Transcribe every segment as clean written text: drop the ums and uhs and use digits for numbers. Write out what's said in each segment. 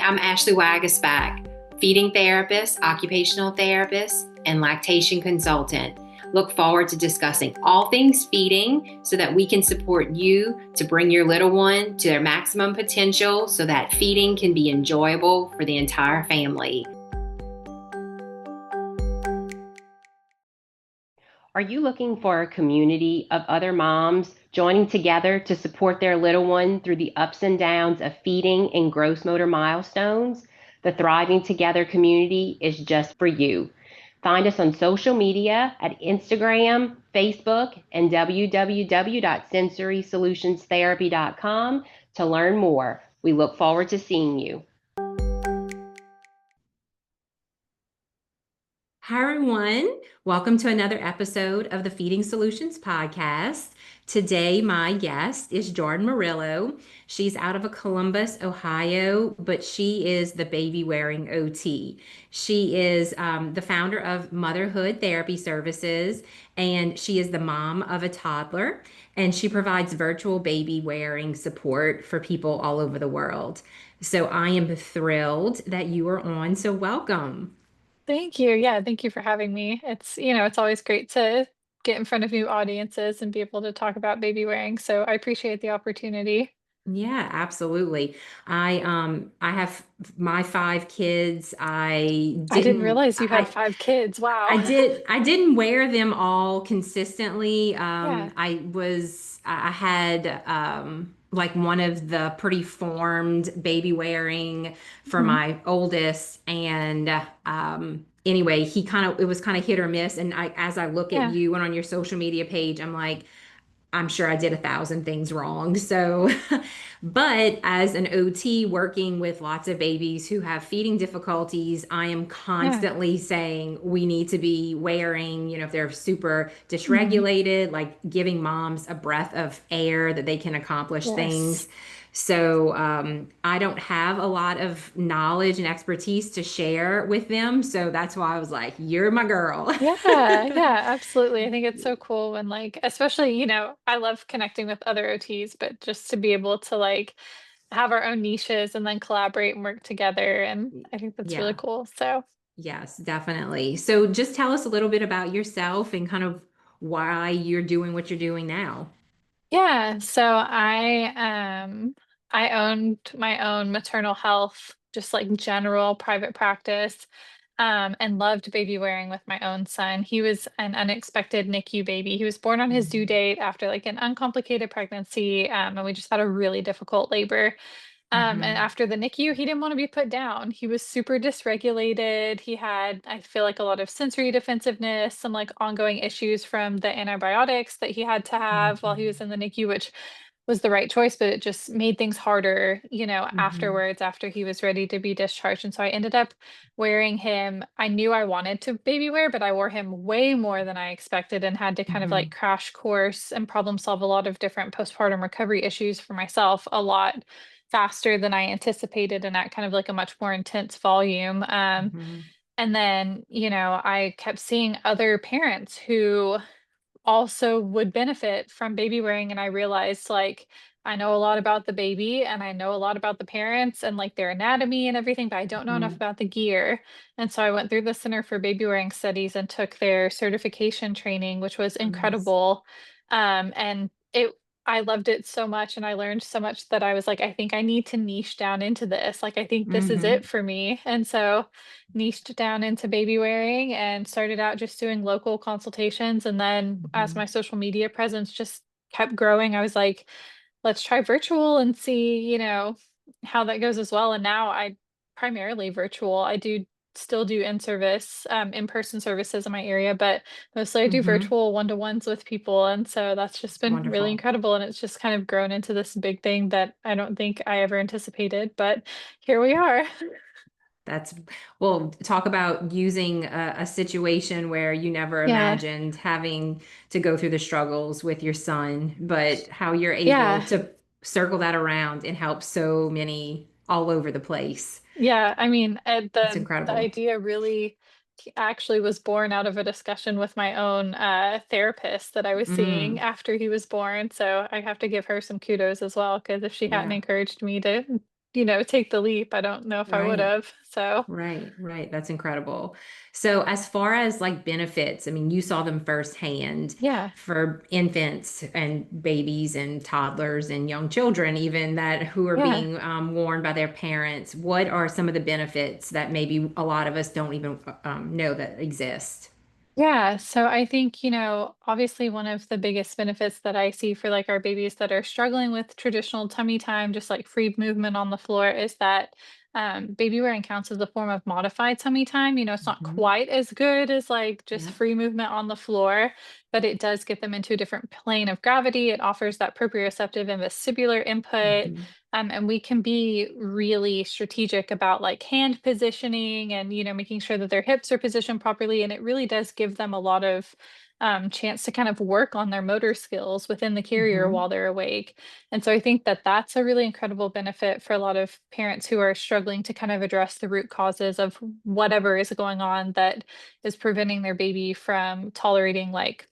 I'm Ashley Wagasback, feeding therapist, occupational therapist, and lactation consultant. Look forward to discussing all things feeding so that we can support you to bring your little one to their maximum potential so that feeding can be enjoyable for the entire family. Are you looking for a community of other moms joining together to support their little one through the ups and downs of feeding and gross motor milestones? The Thriving Together community is just for you. Find us on social media at Instagram, Facebook, and www.sensorysolutionsTherapy.com to learn more. We look forward to seeing you. Hi, everyone. Welcome to another episode of the Feeding Solutions podcast. Today, my guest is Jordan Morillo. She's out of Columbus, Ohio, but she is the Babywearing OT. She is the founder of Motherhood Therapy Services, and she is the mom of a toddler, and she provides virtual baby wearing support for people all over the world. So I am thrilled that you are on. So welcome. Thank you. Yeah, thank you for having me. It's always great to get in front of new audiences and be able to talk about baby wearing. So I appreciate the opportunity. Yeah, absolutely. I have my five kids. I I didn't didn't realize you had 5 kids. Wow. I didn't wear them all consistently. Yeah. I had like one of the pretty formed baby wearing for Mhm. my oldest, and anyway, it was kind of hit or miss. And as I look at Yeah. you and on your social media page, I'm sure I did 1,000 things wrong. So, but as an OT working with lots of babies who have feeding difficulties, I am Yeah. constantly saying we need to be wearing, if they're super Mhm. dysregulated, like giving moms a breath of air that they can accomplish Yes. things. So, I don't have a lot of knowledge and expertise to share with them. So that's why I was like, you're my girl. Yeah, yeah, absolutely. I think it's so cool when especially, I love connecting with other OTs, but just to be able to have our own niches and then collaborate and work together. And I think that's really Yeah. cool. So Yes, definitely. So just tell us a little bit about yourself and kind of why you're doing what you're doing now. yeah, so I owned my own maternal health, just like general private practice, and loved baby wearing with my own son. He was an unexpected NICU baby. He was born on his due Mhm. date after like an uncomplicated pregnancy, and we just had a really difficult labor. And Mhm. after the NICU, he didn't want to be put down. He was super dysregulated. He had, I feel like, a lot of sensory defensiveness, some like ongoing issues from the antibiotics that he had to have while he was Mhm. in the NICU, which was the right choice, but it just made things harder, Mhm. afterwards, after he was ready to be discharged. And so I ended up wearing him. I knew I wanted to baby wear, but I wore him way more than I expected and had to kind of like Mhm. crash course and problem solve a lot of different postpartum recovery issues for myself a lot faster than I anticipated and at kind of like a much more intense volume. Mhm. And then, I kept seeing other parents who also would benefit from baby wearing. And I realized I know a lot about the baby and I know a lot about the parents and like their anatomy and everything, but I don't know enough Mhm. about the gear. And so I went through the Center for Baby Wearing Studies and took their certification training, which was Oh, nice. incredible. And I loved it so much and I learned so much that I was like, I think I need to niche down into this. Like, I think this is it Mhm. for me. And so niched down into baby wearing and started out just doing local consultations. And then as Mhm. my social media presence just kept growing, I was like, let's try virtual and see, how that goes as well. And now I primarily virtual. I do still do in-service, in-person services in my area, but mostly I do Mhm. virtual one-to-ones with people. And so that's just been really Wonderful. incredible. And it's just kind of grown into this big thing that I don't think I ever anticipated, but here we are. That's, well, talk about using a situation where you never Yeah. imagined having to go through the struggles with your son, but how you're able Yeah. to circle that around and help so many all over the place. Yeah, I mean, It's the incredible. idea really actually was born out of a discussion with my own therapist that I was seeing Mm, after he was born. So I have to give her some kudos as well, because if she hadn't yeah. encouraged me to take the leap. I don't know if I would Right. have. So, Right, right. That's incredible. So, as far as like benefits, I mean, you saw them firsthand yeah. for infants and babies and toddlers and young children, even that who are Yeah. being warned by their parents. What are some of the benefits that maybe a lot of us don't even know that exist? Yeah, so I think, obviously one of the biggest benefits that I see for like our babies that are struggling with traditional tummy time, just like free movement on the floor, is that baby wearing counts as a form of modified tummy time. It's not Hmm. quite as good as like just Yeah. free movement on the floor, but it does get them into a different plane of gravity. It offers that proprioceptive and vestibular input. Hmm. And we can be really strategic about like hand positioning and, making sure that their hips are positioned properly. And it really does give them a lot of chance to kind of work on their motor skills within the carrier Hmm. while they're awake. And so I think that that's a really incredible benefit for a lot of parents who are struggling to kind of address the root causes of whatever is going on that is preventing their baby from tolerating like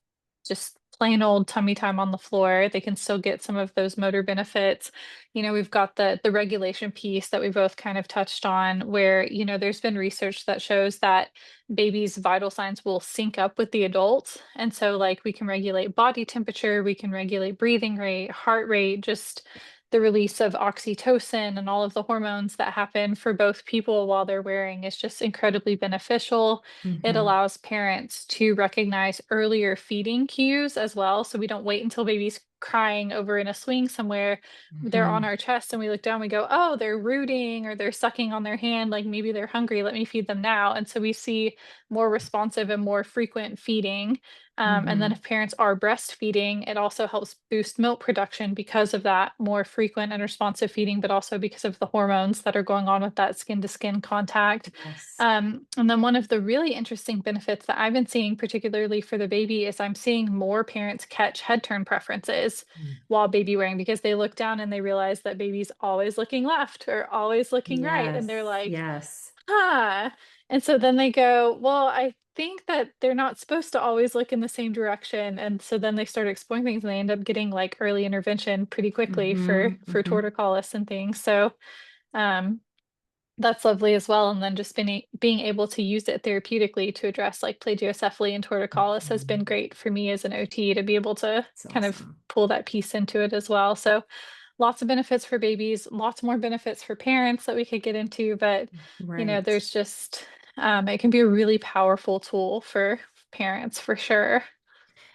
just plain old tummy time on the floor. They can still get some of those motor benefits. We've got the regulation piece that we both kind of touched on, where, there's been research that shows that babies' vital signs will sync up with the adults. And so, like, we can regulate body temperature, we can regulate breathing rate, heart rate, just the release of oxytocin and all of the hormones that happen for both people while they're wearing is just incredibly beneficial. It Hmm. allows parents to recognize earlier feeding cues as well. So we don't wait until baby's crying over in a swing somewhere. They're on Hmm. our chest and we look down, we go, oh, they're rooting or they're sucking on their hand, like maybe they're hungry, let me feed them now. And so we see more responsive and more frequent feeding. And then Hmm. if parents are breastfeeding, it also helps boost milk production because of that more frequent and responsive feeding, but also because of the hormones that are going on with that skin to skin contact. Yes. And then one of the really interesting benefits that I've been seeing, particularly for the baby, is I'm seeing more parents catch head turn preferences while baby wearing because they look down and they realize that baby's always looking left or always looking right. And they're Yes. like, Yes. ah. And so then they go, well, I think that they're not supposed to always look in the same direction. And so then they start exploring things and they end up getting like early intervention pretty quickly for Hmm. Hmm. torticollis and things. So um that's lovely as well. And then just being able to use it therapeutically to address like plagiocephaly and torticollis has been Hmm. great for me as an OT to be able to It's kind of awesome. pull that piece into it as well. So lots of benefits for babies, lots more benefits for parents that we could get into, but Right. there's just it can be a really powerful tool for parents for sure.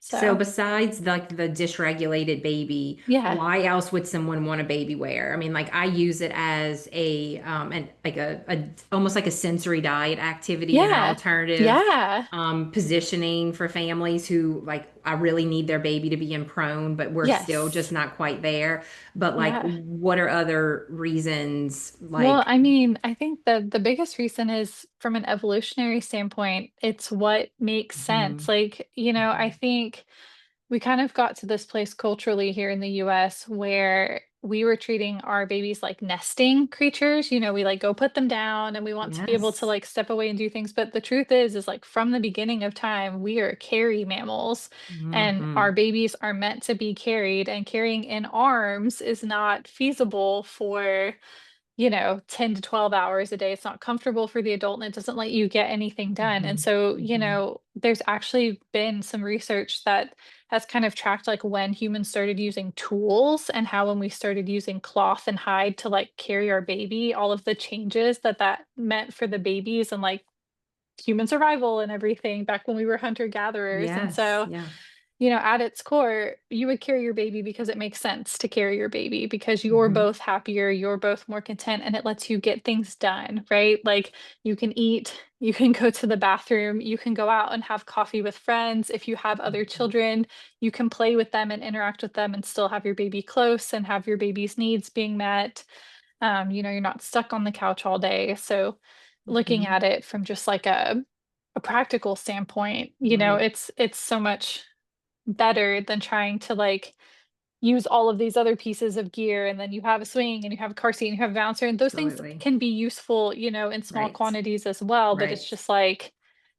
So So besides like the dysregulated baby, yeah. why else would someone want a baby wear? I mean, like I use it as a and like a almost like a sensory diet activity and Yeah. alternative Yeah. positioning for families who like I really need their baby to be in prone, but we're still just Yes. not quite there. But like, Yeah. what are other reasons? Well, Like, I mean, I think that the biggest reason is from an evolutionary standpoint, it's what makes sense. mhm, Like, I mhm. think we kind of got to this place culturally here in the US where we were treating our babies like nesting creatures. We like go put them down and we want to be able to Yes. like step away and do things. But the truth is like from the beginning of time, we are carry mammals and our Hmm. babies are meant to be carried, and carrying in arms is not feasible for 10 to 12 hours a day. It's not comfortable for the adult and it doesn't let you get anything done. And Hmm. so, Hmm. there's actually been some research that has kind of tracked like when humans started using tools and how when we started using cloth and hide to like carry our baby, all of the changes that that meant for the babies and like human survival and everything back when we were hunter gatherers. And Yes. so, Yeah. at its core, you would carry your baby because it makes sense to carry your baby because you're Hmm. both happier, you're both more content, and it lets you get things done, right? Like you can eat, you can go to the bathroom, you can go out and have coffee with friends. If you have other children, you can play with them and interact with them and still have your baby close and have your baby's needs being met. You're not stuck on the couch all day. So looking Hmm. at it from just like a practical standpoint, Right. it's so much better than trying to like use all of these other pieces of gear, and then you have a swing and you have a car seat and you have a bouncer, and those things Absolutely. can be useful, in small Right. quantities as well, but it's Right. just like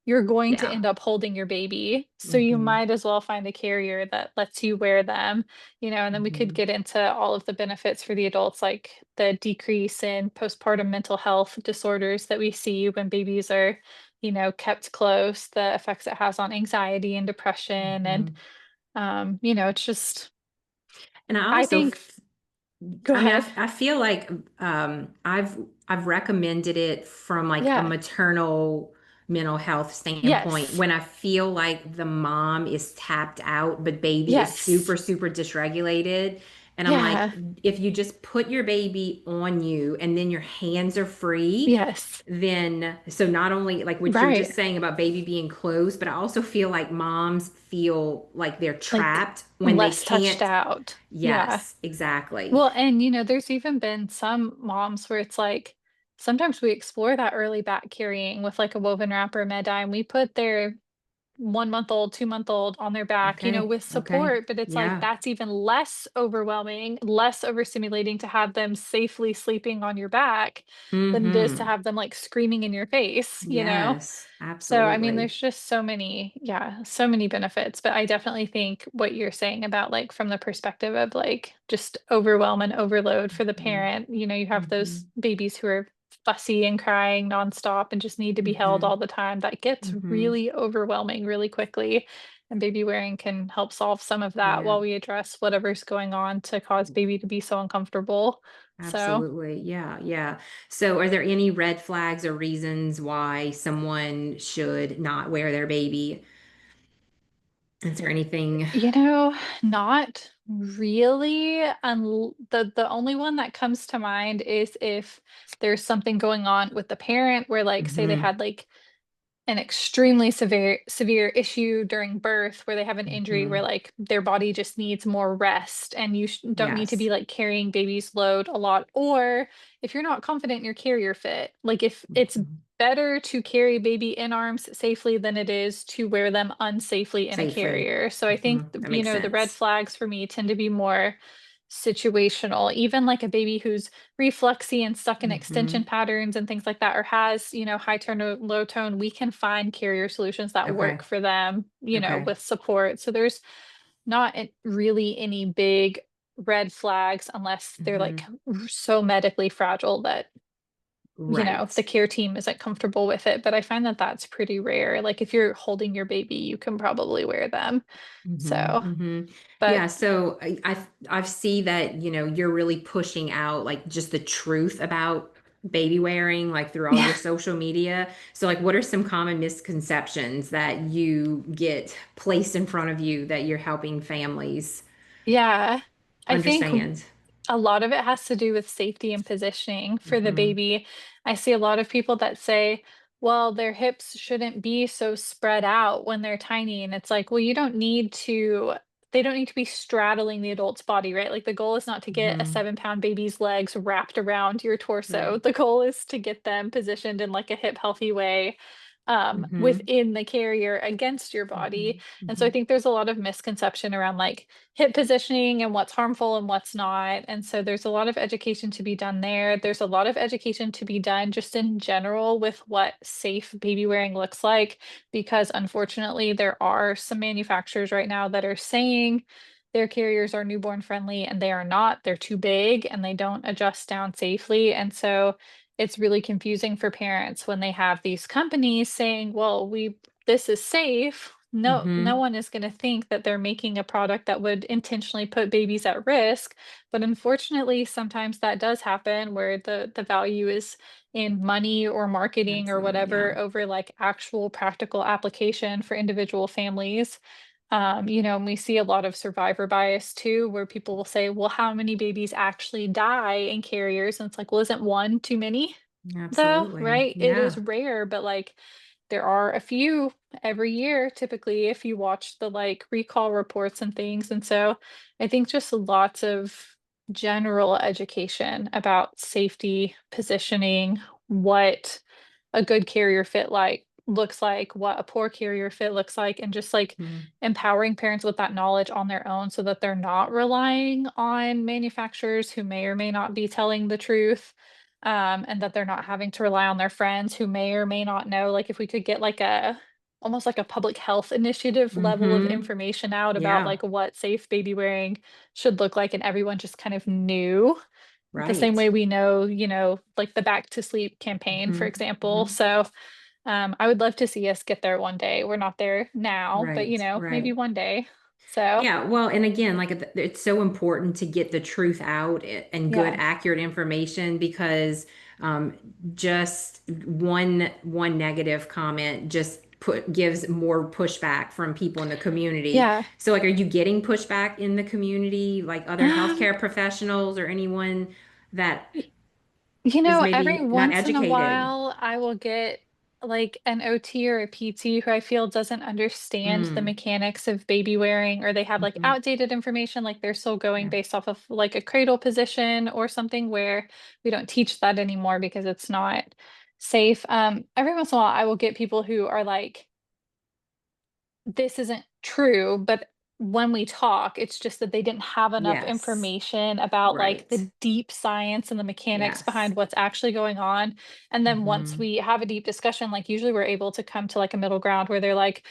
you're going to Yeah. end up holding your baby. So you Hmm. might as well find a carrier that lets you wear them, and then we could Hmm. get into all of the benefits for the adults, like the decrease in postpartum mental health disorders that we see when babies are, kept close, the effects it has on anxiety and depression. And, Hmm. it's just, And I I also think, go I mean, ahead. I feel like I've recommended it from like a Yeah. maternal mental health standpoint Yes. when I feel like the mom is tapped out, but baby is Yes. super, super dysregulated. And I'm like, Yeah. if you just put your baby on you and then your hands are free, Yes. then so not only like what you were Right. just saying about baby being close, but I also feel like moms feel like they're Like trapped when they less touched can't. out. Yeah. Yes, exactly. Well, and there's even been some moms where it's like sometimes we explore that early back carrying with like a woven wrap or med and we put their 1 month old, 2 month old on their back, Okay. with Okay. support, but it's like Yeah. that's even less overwhelming, less overstimulating to have them safely sleeping on your back than it is to Mm-hmm. have them like screaming in your face. Yes, So, I mean, absolutely. there's just so many, yeah, so many benefits, but I definitely think what you're saying about like from the perspective of like just overwhelm and overload for the Mm-hmm. parent, you have Mm-hmm. those babies who are fussy and crying nonstop and just need to be held Mm-hmm. all the time. That gets Mm-hmm. really overwhelming really quickly. And baby wearing can help solve some of that Yeah. while we address whatever's going on to cause baby to be so uncomfortable. So, Absolutely. Yeah. Yeah. So, are there any red flags or reasons why someone should not wear their baby? Is there anything? Not really. The only one that comes to mind is if there's something going on with the parent where like say they Mm-hmm. had like an extremely severe issue during birth where they have an injury Mm-hmm. where like their body just needs more rest and you don't need to be Yes. like carrying baby's load a lot, or if you're not confident in your carrier fit, like if it's Mhm. better to carry baby in arms safely than it is to wear them unsafely in a Safely. carrier. So I think Hmm. That makes the red sense. flags for me tend to be more situational, even like a baby who's reflexy and stuck in Mm-hmm. extension patterns and things like that, or has, high tone or low tone, we can find carrier solutions that work Okay. for them, Okay. with support. So there's not really any big red flags unless they're like Mm-hmm. so medically fragile that, the Right. care team isn't comfortable with it. But I find that that's pretty rare. Like if you're holding your baby, you can probably wear them. So, Mm-hmm. Mm-hmm. but Yeah. So I see that, you're really pushing out like just the truth about baby wearing, like through all yeah. your social media. So like what are some common misconceptions that you get placed in front of you that you're helping families Yeah. I think understand? a lot of it has to do with safety and positioning for the Mm-hmm. baby. I see a lot of people that say, well, their hips shouldn't be so spread out when they're tiny. And it's like, well, they don't need to be straddling the adult's body, right? Like the goal is not to get a Mm-hmm. 7 pound baby's legs wrapped around your torso. Right. The goal is to get them positioned in like a hip healthy way, Mm-hmm. within the carrier against your Mm-hmm. body. And so I Mm-hmm. think there's a lot of misconception around like hip positioning and what's harmful and what's not. And so there's a lot of education to be done there. There's a lot of education to be done just in general with what safe baby wearing looks like, because unfortunately, there are some manufacturers right now that are saying their carriers are newborn friendly and they are not. They're too big and they don't adjust down safely. And so it's really confusing for parents when they have these companies saying, well, this is safe. No Mm-hmm. one is going to think that they're making a product that would intentionally put babies at risk. But unfortunately, sometimes that does happen where the value is in money or marketing or Absolutely. Yeah. whatever over like actual practical application for individual families. And we see a lot of survivor bias too, where people will say, well, how many babies actually die in carriers? And it's like, well, isn't one too many though, Absolutely. right? It is Yeah. rare, but like there are a few every year, typically, if you watch the like recall reports and things. And so I think just lots of general education about safety, positioning, what a good carrier fit looks like, what a poor carrier fit looks like, and just like Mm-hmm. empowering parents with that knowledge on their own so that they're not relying on manufacturers who may or may not be telling the truth, and that they're not having to rely on their friends who may or may not know. Like if we could get like almost like a public health initiative level of Mm-hmm. information out about Yeah. like what safe baby wearing should look like, and everyone just kind of knew the same Right. way we know, like the back to sleep campaign, for Mm-hmm. example. Mm-hmm. So I would love to see us get there one day. We're not there now, but Right. maybe Right. one day. So Yeah, well, and again, like it's so important to get the truth out and good, yeah. accurate information because um, just one negative comment just gives more pushback from people in the community. Yeah. So, like, are you getting pushback in the community, like other Um, healthcare professionals or anyone that is Every maybe not once in a educated? while, I will get like an OT or a PT who I feel doesn't understand the Mm, mechanics of baby wearing, or they have like hmm. outdated information, like they're still going Yeah. based off of like a cradle position or something where we don't teach that anymore because it's not safe. Every once in a while, I will get people who are like, this isn't true, but when we talk, it's just that they didn't have enough Yes. information about like Right. the deep science and the mechanics Yes. behind what's actually going on. And then once Hmm. we have a deep discussion, like usually we're able to come to like a middle ground where they're like,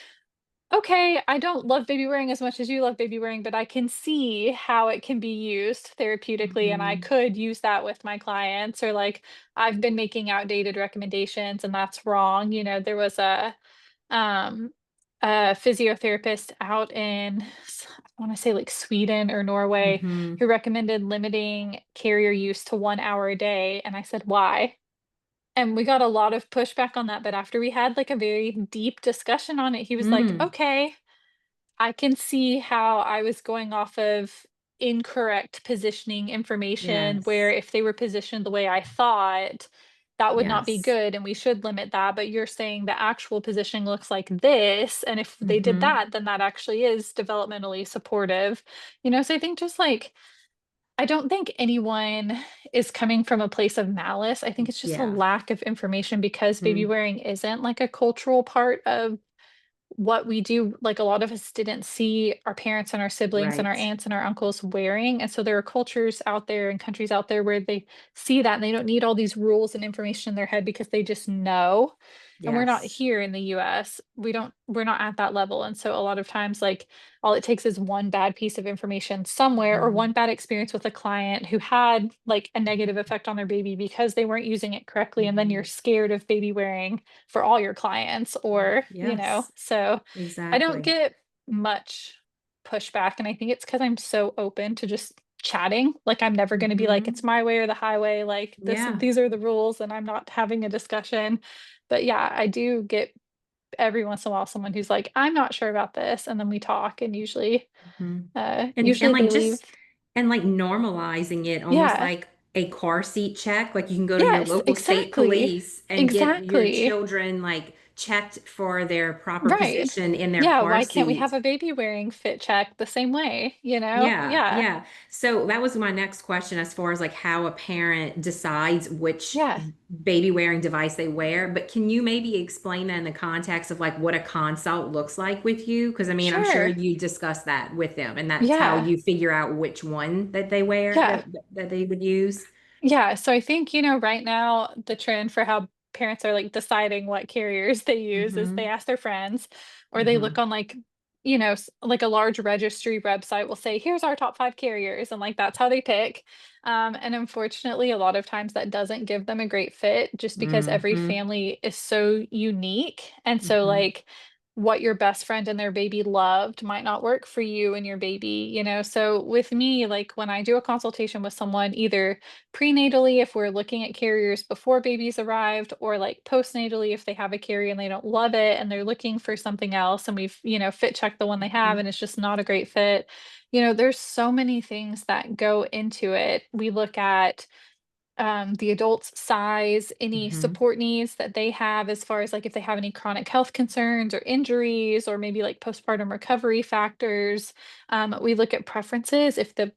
okay, I don't love baby wearing as much as you love baby wearing, but I can see how it can be used therapeutically and I Hmm. could use that with my clients, or like I've been making outdated recommendations and that's wrong. There was um, a physiotherapist out in, I want to say like Sweden or Norway, Hmm. who recommended limiting carrier use to 1 hour a day. And I said, why? And we got a lot of pushback on that. But after we had like a very deep discussion on it, he was like, Mm. okay, I can see how I was going off of incorrect positioning information, where Yes. if they were positioned the way I thought, that would not be Yes. good and we should limit that. But you're saying the actual positioning looks like this. And if they did Hmm. that, then that actually is developmentally supportive. So I think just like, I don't think anyone is coming from a place of malice. I think it's just a Yeah. lack of information because baby Hmm. wearing isn't like a cultural part of what we do. Like a lot of us didn't see our parents and our siblings and our Right. aunts and our uncles wearing, and so there are cultures out there and countries out there where they see that and they don't need all these rules and information in their head because they just know. And we're not Yes. here in the US. We're not at that level, and so a lot of times, like, all it takes is one bad piece of information somewhere or Hmm. one bad experience with a client who had like a negative effect on their baby because they weren't using it correctly, and then you're Hmm. scared of baby wearing for all your clients, or Yes. so I don't Exactly. get much pushback, and I think it's because 'cause I'm so open to just chatting. Like, I'm never gonna be like, "It's Hmm. my way or the highway," like, Yeah. these are the rules, and I'm not having a discussion. But, yeah, I do get every once in a while someone who's like, "I'm not sure about this," and then we talk, and Hmm. And usually like they leave. like normalizing it almost Yeah. like a car seat check. Like you can go to your Yes, local state exactly. police and get your Exactly. children like checked for their proper Right. position in their Yeah, car why can't we have seat. a baby wearing fit check the same way, you know? Yeah, Yeah. yeah. So that was my next question as far as like how a parent decides which Yeah. baby wearing device they wear. But can you maybe explain that in the context of like what a consult looks like with you? Because I mean, I'm sure Sure. you discuss that with them, and that's how Yeah. you figure out which one that they wear Yeah. that they would use. Yeah, so I think, right now the trend for how parents are like deciding what carriers they use is they Mm-hmm. ask their friends, or they Mm-hmm. look on like, like a large registry website will say, here's our top 5 carriers. And like that's how they pick. And unfortunately, a lot of times that doesn't give them a great fit just because every Mm-hmm. family is so unique. And so, Mm-hmm. like, what your best friend and their baby loved might not work for you and your baby. So with me, like when I do a consultation with someone, either prenatally if we're looking at carriers before babies arrived, or like postnatally if they have a carrier and they don't love it and they're looking for something else, and we've fit checked the one they have and it's just not a great fit. There's so many things that go into it. We look at the adult's size, any Mm-hmm. support needs that they have, as far as like if they have any chronic health concerns or injuries, or maybe like postpartum recovery factors. We look at preferences. If the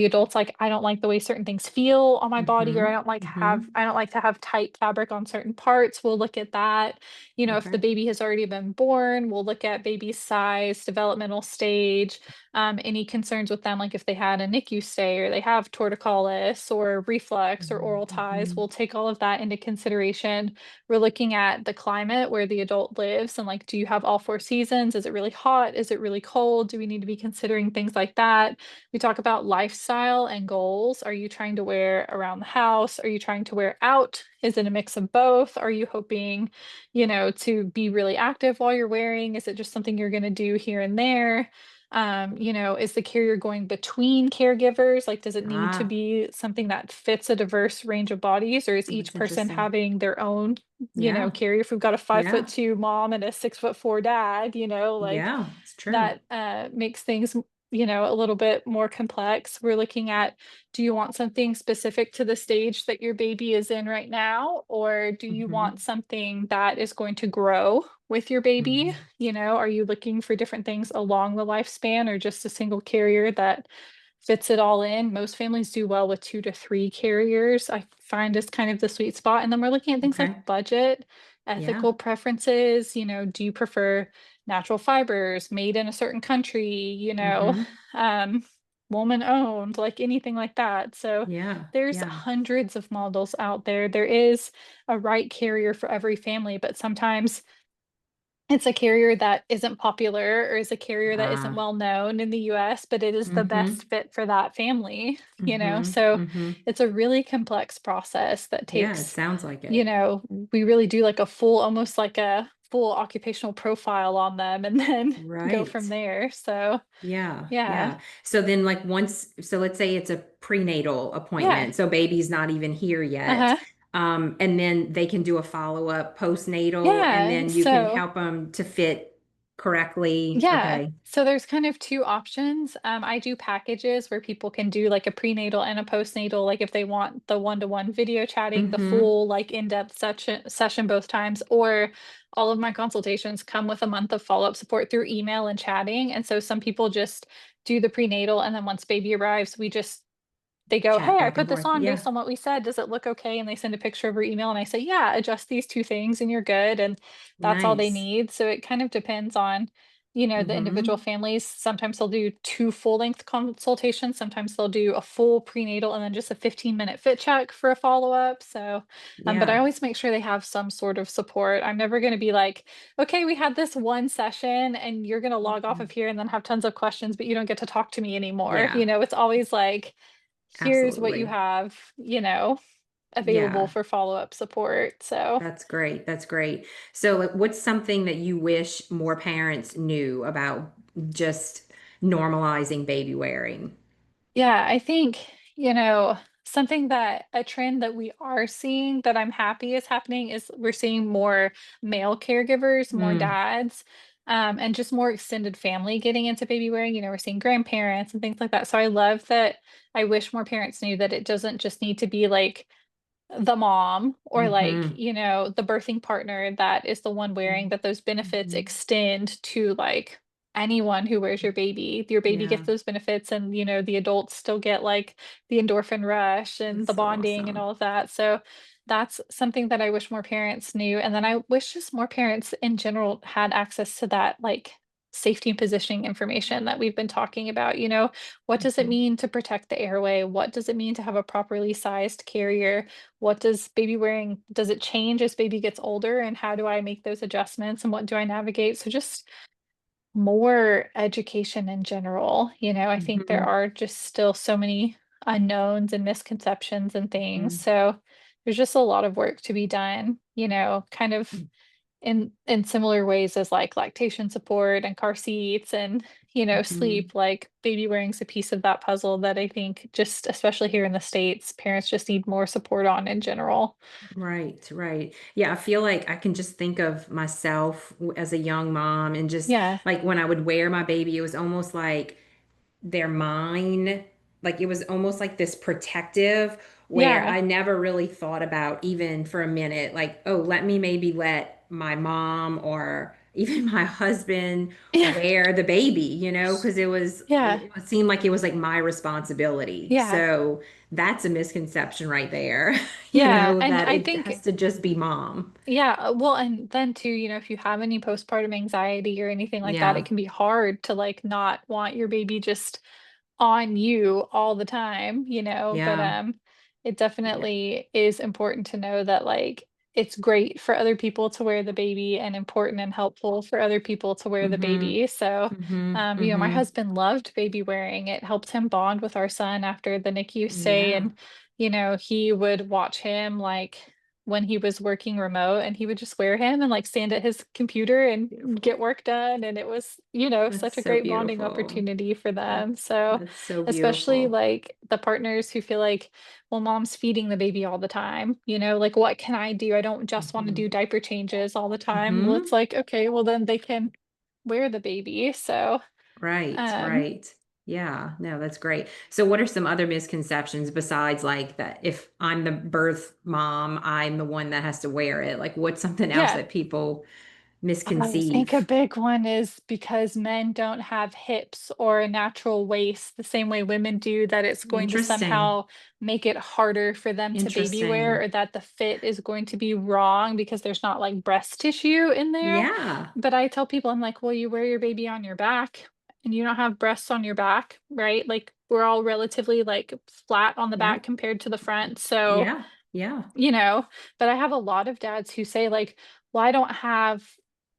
adult's like, I don't like the way certain things feel on my body, or Mm-hmm. Mm-hmm. I don't like to have tight fabric on certain parts. We'll look at that. If the Okay. baby has already been born, we'll look at baby's size, developmental stage, any concerns with them, like if they had a NICU stay or they have torticollis or reflux or oral ties. Mhm. We'll take all of that into consideration. We're looking at the climate where the adult lives and like, do you have all four seasons? Is it really hot? Is it really cold? Do we need to be considering things like that? We talk about lifestyle and goals. Are you trying to wear around the house? Are you trying to wear out? Is it a mix of both? Are you hoping, to be really active while you're wearing? Is it just something you're going to do here and there? Is the carrier going between caregivers? Like, does it need to Ah, be something that fits a diverse range of bodies, or is each that's person interesting. having their own, Yeah. carrier? If we've got a 5 foot Yeah. 2 mom and a 6 foot 4 dad, like Yeah. It's true. that makes things, a little bit more complex. We're looking at, do you want something specific to the stage that your baby is in right now, or do you want Hmm. something that is going to grow with your baby? Hmm. Are you looking for different things along the lifespan or just a single carrier that fits it all in? Most families do well with 2 to 3 carriers, I find is kind of the sweet spot. And then we're looking at things like Okay. budget, Yeah. ethical preferences, do you prefer natural fibers made in a certain country, Hmm. um, woman owned, like anything like that. So Yeah. there's Yeah. hundreds of models out there. There is a right carrier for every family, but sometimes it's a carrier that isn't popular or is a carrier that isn't Ah. well known in the US, but it is the Hmm. best fit for that family, Hmm. So Hmm. it's a really complex process that Yeah. It takes, sounds like you it. know, we really do like a full, almost like a full occupational profile on them and then go Right. from there. So, Yeah, yeah. yeah. So then like so let's say it's a prenatal Yeah. appointment. So baby's not even here yet. Uh-huh. And then they can do a follow-up postnatal and Yeah. then you can So, help them to fit correctly. yeah. Okay. So there's kind of two options. I do packages where people can do like a prenatal and a postnatal, like if they want the one-to-one video chatting, the Mm-hmm. full like in-depth session both times, or all of my consultations come with a month of follow-up support through email and chatting. And so some people just do the prenatal and then once baby arrives, they go, Chat "Hey, I back and put this forth. on Yeah. based on what we said. Does it look okay?" And they send a picture over email and I say, "Yeah, adjust these 2 things and you're good." And that's all they Nice. need. So it kind of depends on, the individual Mm-hmm. families. Sometimes they'll do 2 full-length consultations, sometimes they'll do a full prenatal and then just a 15-minute fit check for a follow-up. So, but I Yeah. always make sure they have some sort of support. I'm never gonna be like, "Okay, we had this one session and you're gonna log off Mhm. of here and then have tons of questions, but you don't get to talk to me anymore." Yeah, It's always like, here's what you absolutely. have, available Yeah. for follow-up support. So, That's great. That's great. So, like, what's something that you wish more parents knew about just normalizing baby wearing? yeah, I think, something that a trend that we are seeing that I'm happy is happening is we're seeing more male caregivers, more Mm, dads, and just more extended family getting into baby wearing. We're seeing grandparents and things like that. So I love that. I wish more parents knew that it doesn't just need to be like the mom or like, hmm. the birthing partner that is the one wearing, that those benefits Hmm. extend to like anyone who wears your baby. Your baby gets Yeah, those benefits and the adults still get like the endorphin rush and the that's so bonding and awesome. all of that. So that's something that I wish more parents knew. And then I wish just more parents in general had access to that like safety and positioning information that we've been talking about. What does it Mhm. mean to protect the airway? What does it mean to have a properly sized carrier? What does baby wearing, does it change as baby gets older, and how do I make those adjustments and what do I navigate? So just more education in general. I think there Mhm. are just still so many unknowns and misconceptions and things. Mhm. So there's just a lot of work to be done, kind of in similar ways as like lactation support and car seats and Mhm. sleep. Like baby wearing's a piece of that puzzle that I think, just especially here in the States, parents just need more support on in general. Right, right. Yeah, I feel like I can just think of myself as a young mom and just Yeah. like when I would wear my baby, it was almost like they're mine. Like it was almost like this protective where Yeah. I never really thought about even for a minute, like, oh, let me maybe let my mom or even my husband Yeah. wear the baby, because Yeah. it seemed like it was like my responsibility. Yeah. So that's a misconception right there, Yeah. And that I it think, has to just be mom. yeah, well, and then too, if you have any postpartum anxiety or anything like that, it Yeah. can be hard to like not want your baby just on you all the time. But Yeah. it Yeah. definitely is important to know that, like, it's great for other people to wear the baby and important and helpful for other people to wear the Mm-hmm. baby. So, Mm-hmm. my Mm-hmm. husband loved baby wearing. It helped him bond with our son after the NICU stay. Yeah. And, he would watch him like when he was working remote and he would just wear him and like stand at his computer and get work done. And it was, That's such a so great bonding beautiful. opportunity for That them. So, that's so especially beautiful. like the partners who feel like, well, mom's feeding the baby all the time, like what can I do? I don't just want to Mm-hmm. do diaper changes all the time. Well, it's Mm-hmm. like, okay, well then they can wear the baby. So, Right, um, right. Yeah, no, that's great. So what are some other misconceptions besides like that if I'm the birth mom, I'm the one that has to wear it? Like what's something else yeah. that people I think a misconceive? big one is because men don't have hips or a natural waist the same way women do, that it's going to Interesting. somehow make it harder for them to baby wear, Interesting. or that the fit is going to be wrong because there's not like breast tissue in there. Yeah. But I tell people, I'm like, well, you wear your baby on your back and you don't have breasts on your back, right? Like we're all relatively like flat on the back Yep. compared to the front. So, Yeah. Yeah. you know, but I have a lot of dads who say like, well, I don't have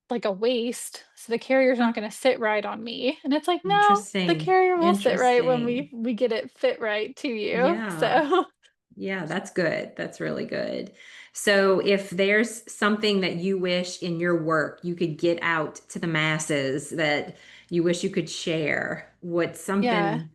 like a waist, so the carrier's Huh. not going to sit right on me. And it's like, no, the Interesting. carrier will sit right when we Interesting. we get it fit right to you. Yeah. So, Yeah, that's good. That's really good. So, if there's something that you wish in your work you could get out to the masses that you wish you could share, what's yeah. something?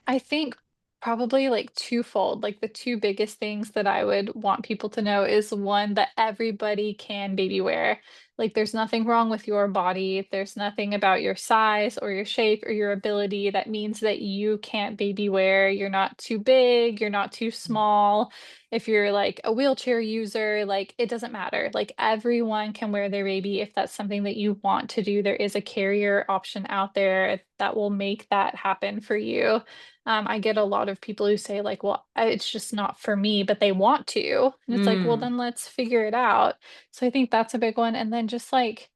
I think probably like twofold. Like the two biggest things that I would want people to know is one, that everybody can baby wear. Like there's nothing wrong with your body. There's nothing about your size or your shape or your ability that means that you can't baby wear. You're not too big, you're not too small. If you're like a wheelchair user, like it doesn't matter. Like everyone can wear their baby if that's something that you want to do. There is a carrier option out there that will make that happen for you. I get a lot of people who say like, well, it's just not for me, but they want to. And it's like, well, Mm, then let's figure it out. So I think that's a big one. And then just like,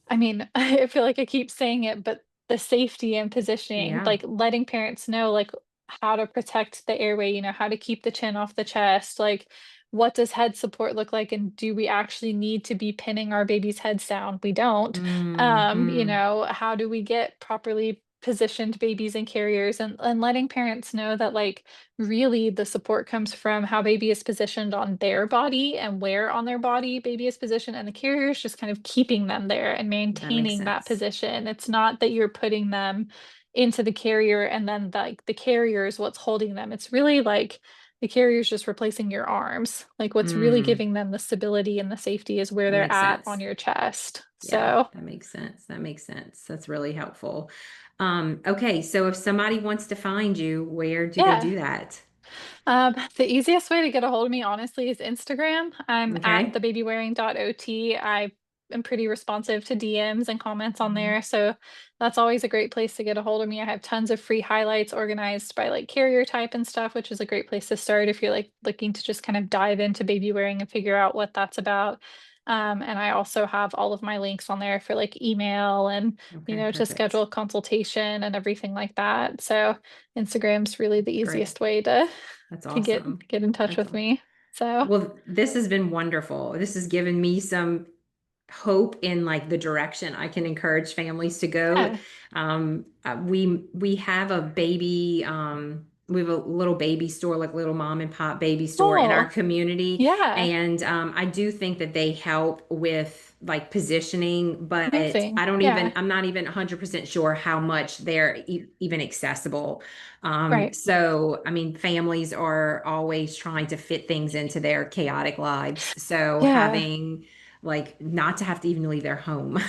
I mean, I feel like I keep saying it, but the safety and positioning, yeah. like letting parents know like how to protect the airway, how to keep the chin off the chest, like what does head support look like, and do we actually need to be pinning our baby's heads down? We don't. Hmm. How do we get properly positioned babies and carriers, and letting parents know that like really the support comes from how baby is positioned on their body and where on their body baby is positioned, and the carrier is just kind of keeping them there and That makes maintaining that sense. position. It's not that you're putting them into the carrier and then like the carrier is what's holding them. It's really like the carrier is just replacing your arms. Like what's really Mm, giving them the stability and the safety is where that they're makes at on sense. your chest. Yeah, So, that makes sense. That makes sense. That's really helpful. Okay, so if somebody wants to find you, where do they yeah. do that? The easiest way to get a hold of me, honestly, is Instagram. I'm at Okay. thebabywearing.ot. I am pretty responsive to DMs and comments on there. So that's always a great place to get a hold of me. I have tons of free highlights organized by like carrier type and stuff, which is a great place to start if you're like looking to just kind of dive into baby wearing and figure out what that's about. And I also have all of my links on there for like email and, Okay, to schedule perfect. a consultation and everything like that. So Instagram's really the Great. easiest way to That's to get awesome. get in touch That's with awesome. me. So, Well, this has been wonderful. This has given me some hope in like the direction I can encourage families to go. yeah. We have a baby. We have a little baby store, like little mom and pop baby store in our Cool. community, Yeah. and I do think that they help with like positioning, but Amazing. Yeah. I'm not even 100% sure how much they're even accessible. Right. So, I mean, families are always trying to fit things into their chaotic lives. So, Yeah. having like not to have to even leave their home.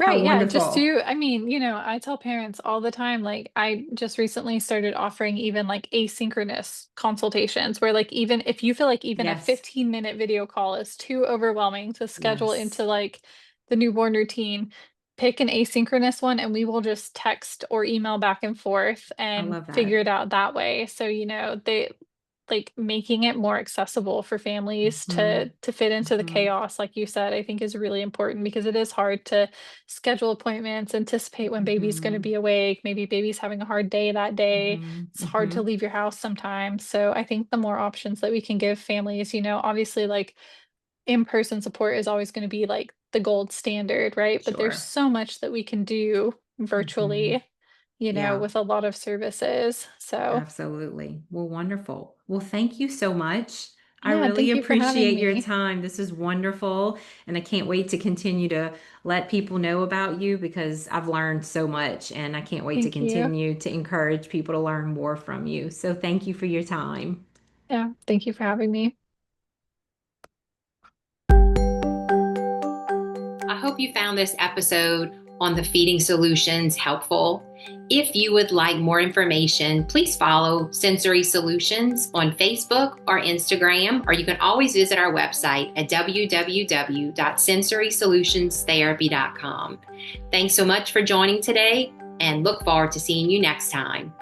How Right, yeah, just wonderful. do I mean, I tell parents all the time, like, I just recently started offering even, like, asynchronous consultations where, like, even if you feel like even a Yes. 15-minute video call is too overwhelming to schedule into, Yes. like, the newborn routine, pick an asynchronous one, and we will just text or email back and forth I and love figure that. it out that way. So, like making it more accessible for families Hmm. to fit into the Hmm. chaos, like you said, I think is really important because it is hard to schedule appointments, anticipate when baby's going to Hmm. be awake, maybe baby's having a hard day that day. Hmm. It's hard to Hmm. leave your house sometimes. So I think the more options that we can give families, obviously like in-person support is always going to be like the gold standard, right? But there's Sure. so much that we can do Hmm. virtually, Yeah. with a lot of services. So, Absolutely. Well, wonderful. Well, thank you so much. I yeah, really thank you for having appreciate your me. time. This is wonderful. And I can't wait to continue to let people know about you because I've learned so much and I can't wait to Thank you. continue to encourage people to learn more from you. So thank you for your time. Yeah, thank you for having me. I hope you found this episode on the feeding solutions helpful. If you would like more information, please follow Sensory Solutions on Facebook or Instagram, or you can always visit our website at www.sensorysolutionsTherapy.com. Thanks so much for joining today and look forward to seeing you next time.